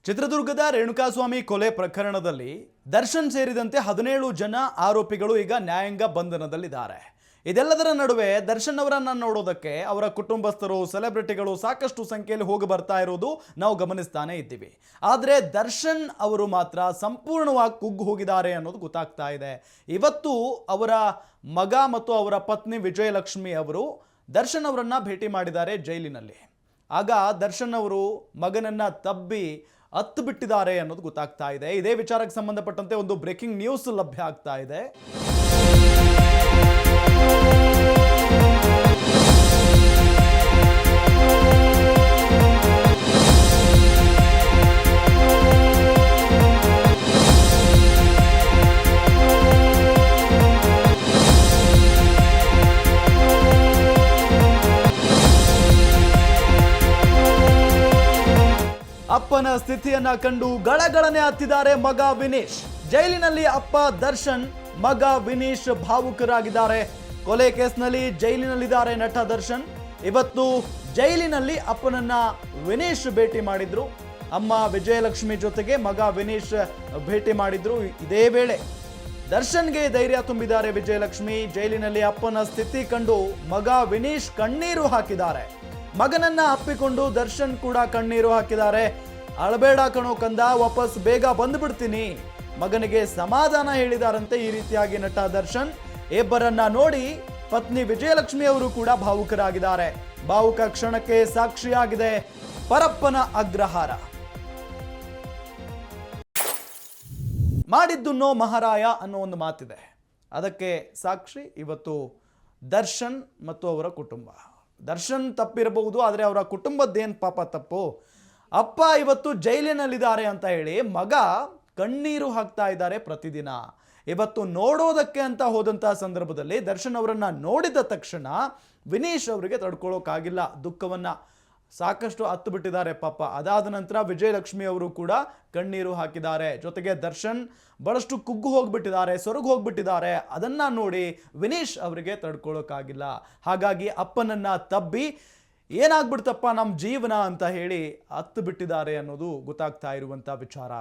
ಚಿತ್ರದುರ್ಗದ ರೇಣುಕಾಸ್ವಾಮಿ ಕೊಲೆ ಪ್ರಕರಣದಲ್ಲಿ ದರ್ಶನ್ ಸೇರಿದಂತೆ 17 ಜನ ಆರೋಪಿಗಳು ಈಗ ನ್ಯಾಯಾಂಗ ಬಂಧನದಲ್ಲಿದ್ದಾರೆ. ಇದೆಲ್ಲದರ ನಡುವೆ ದರ್ಶನ್ ಅವರನ್ನ ನೋಡೋದಕ್ಕೆ ಅವರ ಕುಟುಂಬಸ್ಥರು, ಸೆಲೆಬ್ರಿಟಿಗಳು ಸಾಕಷ್ಟು ಸಂಖ್ಯೆಯಲ್ಲಿ ಹೋಗಿ ಬರ್ತಾ ಇರೋದು ನಾವು ಗಮನಿಸ್ತಾನೆ ಇದ್ದೀವಿ. ಆದರೆ ದರ್ಶನ್ ಅವರು ಮಾತ್ರ ಸಂಪೂರ್ಣವಾಗಿ ಕುಗ್ಗು ಹೋಗಿದ್ದಾರೆ ಅನ್ನೋದು ಗೊತ್ತಾಗ್ತಾ ಇದೆ. ಇವತ್ತು ಅವರ ಮಗ ಮತ್ತು ಅವರ ಪತ್ನಿ ವಿಜಯಲಕ್ಷ್ಮಿ ಅವರು ದರ್ಶನ್ ಅವರನ್ನ ಭೇಟಿ ಮಾಡಿದ್ದಾರೆ ಜೈಲಿನಲ್ಲಿ. ಆಗ ದರ್ಶನ್ ಅವರು ಮಗನನ್ನ ತಬ್ಬಿ ಹತ್ತು ಬಿಟ್ಟಿದ್ದಾರೆ ಅನ್ನೋದು ಗೊತ್ತಾಗ್ತಾ ಇದೆ. ಇದೇ ವಿಚಾರಕ್ಕೆ ಸಂಬಂಧಪಟ್ಟಂತೆ ಒಂದು ಬ್ರೇಕಿಂಗ್ ನ್ಯೂಸ್ ಲಭ್ಯ ಆಗ್ತಾ ಇದೆ. ಅಪ್ಪನ ಸ್ಥಿತಿಯನ್ನ ಕಂಡು ಗಳಗಳನೆ ಹತ್ತಿದ್ದಾರೆ ಮಗ ವಿನೀಶ್. ಜೈಲಿನಲ್ಲಿ ಅಪ್ಪ ದರ್ಶನ್, ಮಗ ವಿನೀಶ್ ಭಾವುಕರಾಗಿದ್ದಾರೆ. ಕೊಲೆ ಕೇಸ್ನಲ್ಲಿ ಜೈಲಿನಲ್ಲಿದ್ದಾರೆ ನಟ ದರ್ಶನ್. ಇವತ್ತು ಜೈಲಿನಲ್ಲಿ ಅಪ್ಪನನ್ನ ವಿನೀಶ್ ಭೇಟಿ ಮಾಡಿದ್ರು. ಅಮ್ಮ ವಿಜಯಲಕ್ಷ್ಮಿ ಜೊತೆಗೆ ಮಗ ವಿನೀಶ್ ಭೇಟಿ ಮಾಡಿದ್ರು. ಇದೇ ವೇಳೆ ದರ್ಶನ್ಗೆ ಧೈರ್ಯ ತುಂಬಿದ್ದಾರೆ ವಿಜಯಲಕ್ಷ್ಮಿ. ಜೈಲಿನಲ್ಲಿ ಅಪ್ಪನ ಸ್ಥಿತಿ ಕಂಡು ಮಗ ವಿನೀಶ್ ಕಣ್ಣೀರು ಹಾಕಿದ್ದಾರೆ. ಮಗನನ್ನ ಅಪ್ಪಿಕೊಂಡು ದರ್ಶನ್ ಕೂಡ ಕಣ್ಣೀರು ಹಾಕಿದ್ದಾರೆ. ಅಳಬೇಡ ಕಣೋ ಕಂದ, ವಾಪಸ್ ಬೇಗ ಬಂದ್ಬಿಡ್ತೀನಿ, ಮಗನಿಗೆ ಸಮಾಧಾನ ಹೇಳಿದಾರಂತೆ. ಈ ರೀತಿಯಾಗಿ ನಟ ದರ್ಶನ್ ಇಬ್ಬರನ್ನ ನೋಡಿ ಪತ್ನಿ ವಿಜಯಲಕ್ಷ್ಮಿ ಅವರು ಕೂಡ ಭಾವುಕರಾಗಿದ್ದಾರೆ. ಭಾವುಕ ಕ್ಷಣಕ್ಕೆ ಸಾಕ್ಷಿಯಾಗಿದೆ ಪರಪ್ಪನ ಅಗ್ರಹಾರ. ಮಾಡಿದ್ದುನ್ನೋ ಮಹಾರಾಯ ಅನ್ನೋ ಒಂದು ಮಾತಿದೆ. ಅದಕ್ಕೆ ಸಾಕ್ಷಿ ಇವತ್ತು ದರ್ಶನ್ ಮತ್ತು ಅವರ ಕುಟುಂಬ. ದರ್ಶನ್ ತಪ್ಪಿರಬಹುದು, ಆದರೆ ಅವರ ಕುಟುಂಬದ್ದೇನು ಪಾಪ ತಪ್ಪು. ಅಪ್ಪ ಇವತ್ತು ಜೈಲಿನಲ್ಲಿದ್ದಾರೆ ಅಂತ ಹೇಳಿ ಮಗ ಕಣ್ಣೀರು ಹಾಕ್ತಾ ಇದ್ದಾರೆ ಪ್ರತಿದಿನ. ಇವತ್ತು ನೋಡೋದಕ್ಕೆ ಅಂತ ಹೋದಂತಹ ಸಂದರ್ಭದಲ್ಲಿ ದರ್ಶನ್ ಅವರನ್ನ ನೋಡಿದ ತಕ್ಷಣ ವಿನೀಶ್ ಅವರಿಗೆ ತಡ್ಕೊಳ್ಳೋಕ್ಕಾಗಿಲ್ಲ. ದುಃಖವನ್ನ ಸಾಕಷ್ಟು ಹತ್ತು ಬಿಟ್ಟಿದ್ದಾರೆ ಪಾಪ. ಅದಾದ ನಂತರ ವಿಜಯಲಕ್ಷ್ಮಿ ಅವರು ಕೂಡ ಕಣ್ಣೀರು ಹಾಕಿದ್ದಾರೆ. ಜೊತೆಗೆ ದರ್ಶನ್ ಬಹಳಷ್ಟು ಕುಗ್ಗು ಹೋಗ್ಬಿಟ್ಟಿದ್ದಾರೆ, ಸೊರಗು ಹೋಗ್ಬಿಟ್ಟಿದ್ದಾರೆ. ಅದನ್ನ ನೋಡಿ ವಿನೀಶ್ ಅವರಿಗೆ ತಡ್ಕೊಳ್ಳೋಕ್ಕಾಗಿಲ್ಲ. ಹಾಗಾಗಿ ಅಪ್ಪನನ್ನ ತಬ್ಬಿ ಏನಾಗ್ಬಿಡ್ತಪ್ಪ ನಮ್ಮ ಜೀವನ ಅಂತ ಹೇಳಿ ಹತ್ತು ಬಿಟ್ಟಿದ್ದಾರೆ ಅನ್ನೋದು ಗೊತ್ತಾಗ್ತಾ ಇರುವಂತ ವಿಚಾರ.